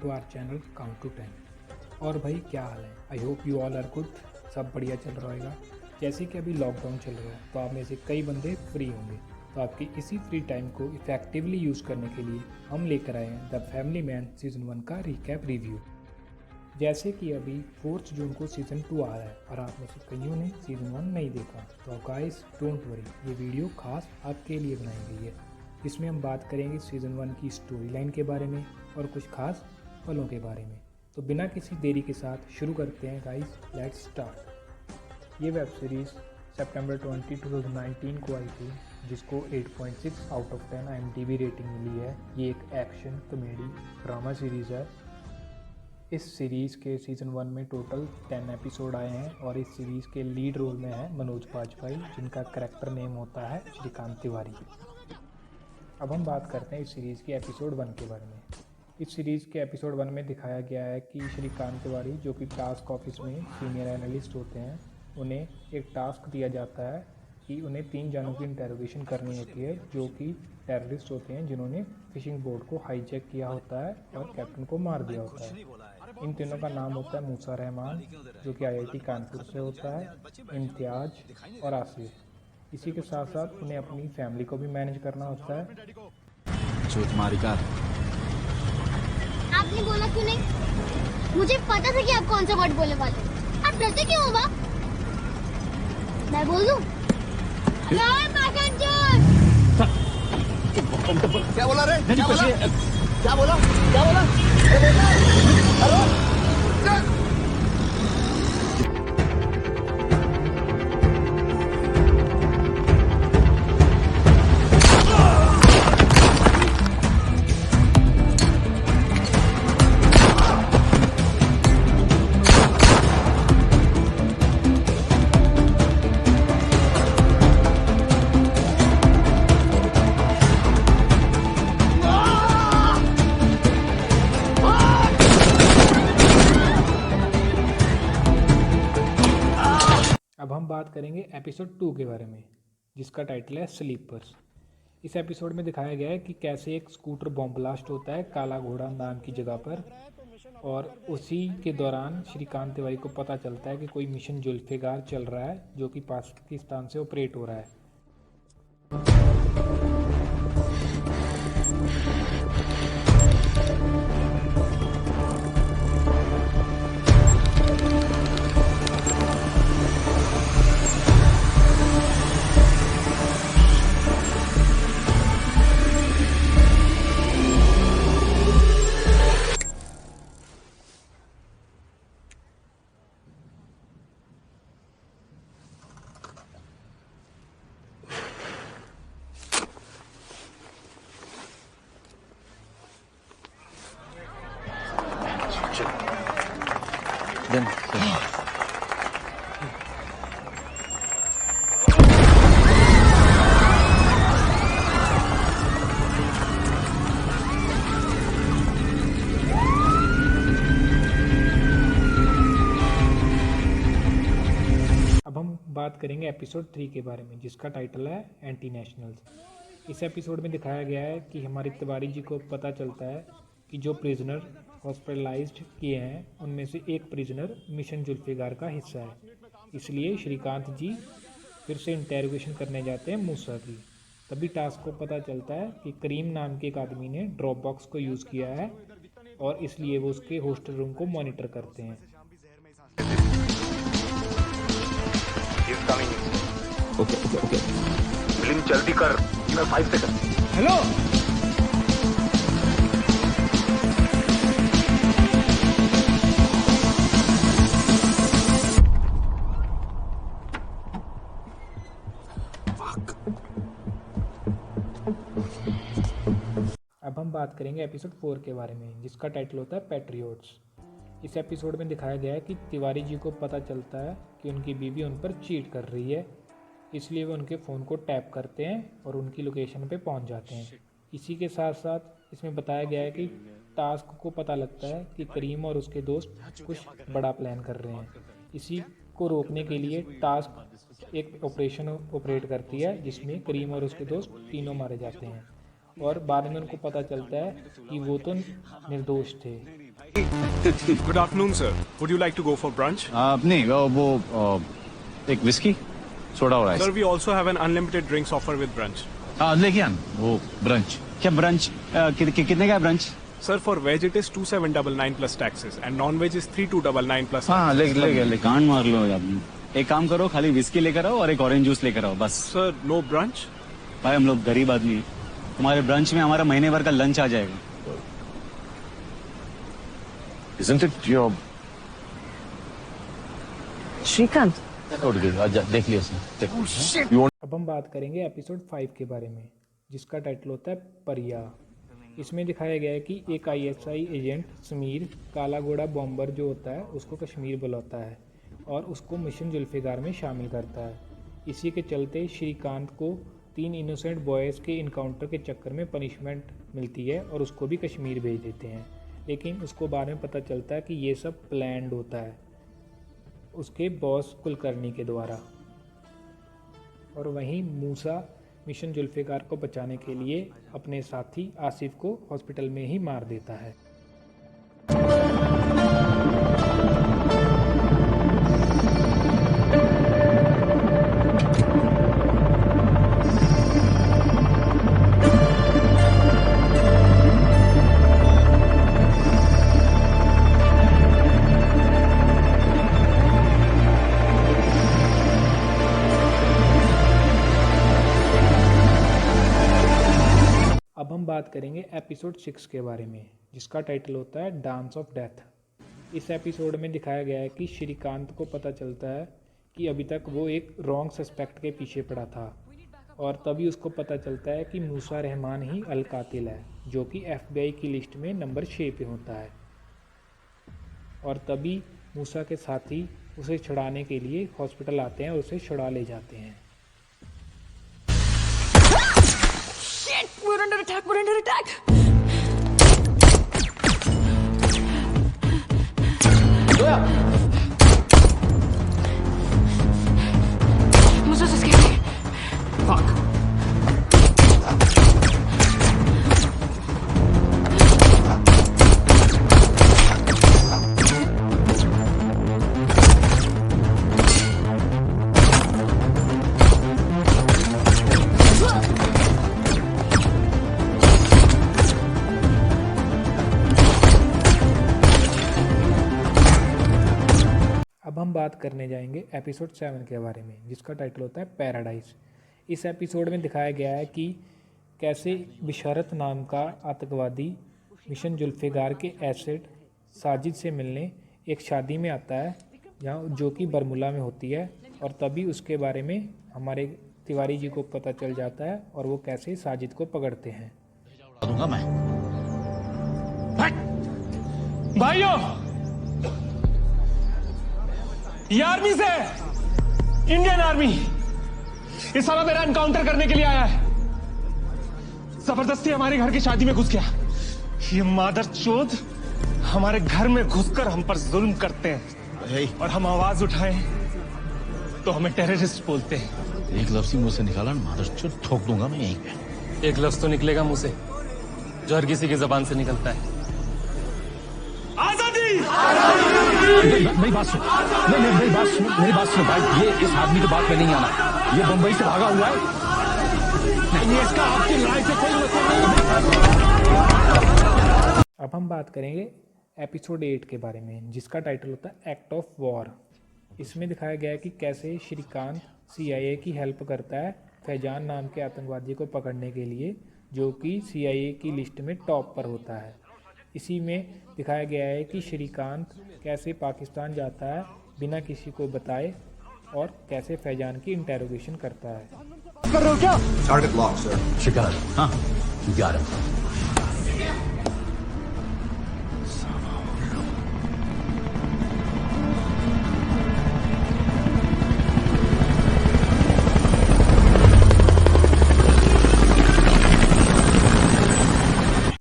To our channel count to 10। और भाई क्या हाल है? I hope you all are good. सब बढ़िया चल रहा होगा। जैसे कि अभी लॉकडाउन चल रहा है तो आप में से कई बंदे फ्री होंगे, तो आपकी इसी फ्री टाइम को इफेक्टिवली यूज़ करने के लिए हम लेकर आए हैं द फैमिली मैन सीज़न 1 का रिकैप रिव्यू। जैसे कि अभी 4 जून को सीज़न 2 आ रहा है और आप में से कईयों ने सीज़न 1 नहीं देखा, तो गाइस डोंट वरी, ये वीडियो खास आपके लिए बनाई गई है। इसमें हम बात करेंगे सीज़न 1 की स्टोरी लाइन के बारे में और कुछ खास पलों के बारे में। तो बिना किसी देरी के साथ शुरू करते हैं गाइस, लेट्स स्टार्ट। ये वेब सीरीज़ सितंबर 20, 2019 को आई थी, जिसको 8.6 आउट ऑफ 10 IMDb रेटिंग मिली है। ये एक एक्शन कॉमेडी ड्रामा सीरीज़ है। इस सीरीज़ के सीज़न 1 में टोटल 10 एपिसोड आए हैं और इस सीरीज़ के लीड रोल में है मनोज बाजपेयी, जिनका करैक्टर नेम होता है श्रीकांत तिवारी। अब हम बात करते हैं इस सीरीज़ के एपिसोड 1 के बारे में। इस सीरीज़ के एपिसोड 1 में दिखाया गया है कि श्रीकांत तिवारी, जो कि टास्क ऑफिस में सीनियर एनालिस्ट होते हैं, उन्हें एक टास्क दिया जाता है कि उन्हें 3 जानों की इंटेरोगेशन करनी होती है, जो कि टेररिस्ट होते हैं जिन्होंने फिशिंग बोट को हाईजैक किया होता है और कैप्टन को मार दिया होता है। इन तीनों का नाम होता है मूसा रहमान, जो कि IIT कानपुर से होता है, इम्तियाज और आसिफ। इसी के साथ साथ उन्हें अपनी फैमिली को भी मैनेज करना होता है। झूठ मारी का आपने बोला क्यों नहीं? मुझे पता था कि आप कौन सा वर्ड बोलने वाले। आप डरते क्यों हो? मैं बोल दूं? क्या बोला रे? क्या बोला? क्या बोला? क्या बोला? अब हम बात करेंगे एपिसोड 2 के बारे में, जिसका टाइटल है स्लीपर्स। इस एपिसोड में दिखाया गया है कि कैसे एक स्कूटर बॉम्ब ब्लास्ट होता है काला घोड़ा नाम की जगह पर, और उसी के दौरान श्रीकांत तिवारी को पता चलता है कि कोई मिशन जुल्फिकार चल रहा है, जो कि पाकिस्तान से ऑपरेट हो रहा है। देन अब हम बात करेंगे एपिसोड 3 के बारे में, जिसका टाइटल है एंटी नेशनल्स। इस एपिसोड में दिखाया गया है कि हमारे तिवारी जी को पता चलता है कि जो प्रिजनर हॉस्पिटलाइज्ड किए हैं, उनमें से एक प्रिजनर मिशन जुल्फिकार का हिस्सा है। इसलिए श्रीकांत जी फिर से इंटेरोगेशन करने जाते हैं मूसा की। तभी टास्क को पता चलता है कि करीम नाम के एक आदमी ने ड्रॉप बॉक्स को यूज़ किया है, और इसलिए वो उसके हॉस्टल रूम को मॉनिटर करते हैं। ओके फिल्म जल्दी कर, 5 सेकंड। हेलो, अब हम बात करेंगे एपिसोड 4 के बारे में, जिसका टाइटल होता है पैट्रियोट्स। इस एपिसोड में दिखाया गया है कि तिवारी जी को पता चलता है कि उनकी बीवी उन पर चीट कर रही है, इसलिए वो उनके फ़ोन को टैप करते हैं और उनकी लोकेशन पे पहुंच जाते हैं। इसी के साथ साथ इसमें बताया गया है कि टास्क को पता लगता है कि करीम और उसके दोस्त कुछ बड़ा प्लान कर रहे हैं। इसी को रोकने के लिए टास्क एक ऑपरेशन ऑपरेट करती है, जिसमें करीम और उसके दोस्त तीनों मारे जाते हैं और बाद में उनको पता चलता है कि वो तो निर्दोष थे। Good afternoon, sir. Would you like to go for brunch? नहीं वो एक विस्की सोडा और ice. Sir, we also have an unlimited drinks offer with brunch. हाँ लेके आन वो ब्रंच। क्या ब्रंच कितने का है brunch? Sir, for veg it is 2799 plus taxes and non-veg is 3299 plus. हाँ ले कान मार लो यार। एक काम करो, खाली विस्की लेकर आओ और एक ऑरेंज जूस लेकर आओ बस। Sir, no brunch? भाई हम लोग गरीब आदमी हैं, तुम्हारे ब्रंच में हमारा महीने भर का लंच आ जाएगा। Isn't it your... श्रीकांत, देख लिया उसने। अब हम बात करेंगे एपिसोड 5 के बारे में, जिसका टाइटल होता है परिया। इसमें दिखाया गया है कि एक ISI एजेंट समीर काला घोड़ा बॉम्बर जो होता है उसको कश्मीर बुलाता है और उसको मिशन जुल्फिकार में शामिल करता है। इसी के चलते श्रीकांत को 3 इनोसेंट बॉयज़ के इनकाउंटर के चक्कर में पनिशमेंट मिलती है और उसको भी कश्मीर भेज देते हैं। लेकिन उसको बाद में पता चलता है कि ये सब प्लान्ड होता है उसके बॉस कुलकर्णी के द्वारा। और वहीं मूसा मिशन जुल्फिकार को बचाने के लिए अपने साथी आसिफ को हॉस्पिटल में ही मार देता है। अब हम बात करेंगे एपिसोड 6 के बारे में, जिसका टाइटल होता है डांस ऑफ डेथ। इस एपिसोड में दिखाया गया है कि श्रीकांत को पता चलता है कि अभी तक वो एक रॉन्ग सस्पेक्ट के पीछे पड़ा था और तभी उसको पता चलता है कि मूसा रहमान ही अल कातिल है, जो कि FBI की लिस्ट में नंबर 6 पे होता है। और तभी मूसा के साथी उसे छुड़ाने के लिए हॉस्पिटल आते हैं और उसे छुड़ा ले जाते हैं। we're under attack, we're under attack. Musa's escaping. Fuck. अब हम बात करने जाएंगे एपिसोड 7 के बारे में, जिसका टाइटल होता है पैराडाइज। इस एपिसोड में दिखाया गया है कि कैसे बिशारत नाम का आतंकवादी मिशन जुल्फिकार के एसेट साजिद से मिलने एक शादी में आता है, जहाँ जो कि बरमुला में होती है। और तभी उसके बारे में हमारे तिवारी जी को पता चल जाता है और वो कैसे साजिद को पकड़ते हैं। दूंगा मैं। भाइयों, ये आर्मी से इंडियन आर्मी इस साला मेरा एनकाउंटर करने के लिए आया है। जबरदस्ती हमारे घर की शादी में घुस गया। ये मादरचोद हमारे घर में घुसकर हम पर जुल्म करते हैं और हम आवाज उठाएं तो हमें टेररिस्ट बोलते हैं। एक लफ्ज़ मुंह से निकाला ना मादरचोद, ठोक दूंगा मैं यहीं पे। एक लफ्ज तो निकलेगा मुंह से जो हर किसी की जबान से निकलता है। आजादी! मेरी बात सुनो, मेरी बात सुनो भाई। ये इस आदमी के बात में नहीं आना, ये बंबई से भागा हुआ है। नहीं, इसका आपकी लड़ाई से कोई मतलब नहीं। अब हम बात करेंगे एपिसोड 8 के बारे में, जिसका टाइटल होता है एक्ट ऑफ वॉर। इसमें दिखाया गया है कि कैसे श्रीकांत CIA की हेल्प करता है फैजान नाम के आतंकवादी को पकड़ने के लिए, जो कि CIA की लिस्ट में टॉप पर होता है। इसी में दिखाया गया है कि श्रीकांत कैसे पाकिस्तान जाता है बिना किसी को बताए और कैसे फैजान की इंटेरोगेशन करता है। कर रहे हो क्या? Target locked, sir. शिकार, हाँ, you got him.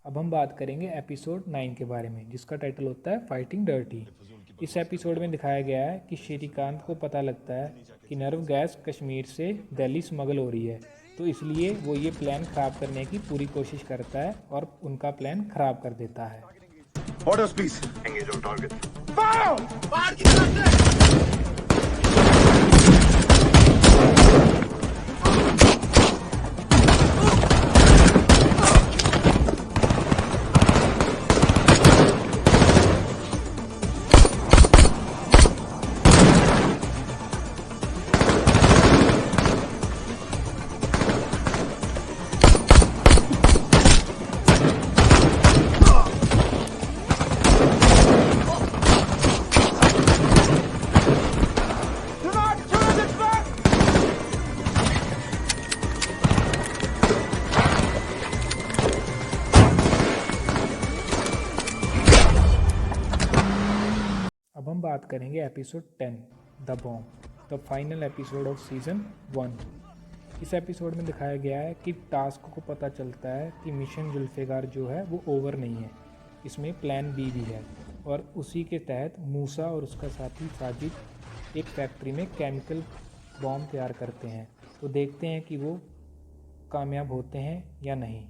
अब हम बात करेंगे एपिसोड 9 के बारे में, जिसका टाइटल होता है फाइटिंग डर्टी। इस एपिसोड में दिखाया गया है कि श्रीकांत को पता लगता है कि नर्व गैस कश्मीर से दिल्ली स्मगल हो रही है, तो इसलिए वो ये प्लान ख़राब करने की पूरी कोशिश करता है और उनका प्लान ख़राब कर देता है। Orders, please. Engage on target. अब हम बात करेंगे episode 10 the bomb, the final episode of season 1। इस एपिसोड में दिखाया गया है कि टास्क को पता चलता है कि मिशन जुल्फ़िकार जो है वो ओवर नहीं है, इसमें प्लान बी भी है और उसी के तहत मूसा और उसका साथी साजिद एक फैक्ट्री में केमिकल बॉम्ब तैयार करते हैं। तो देखते हैं कि वो कामयाब होते हैं या नहीं।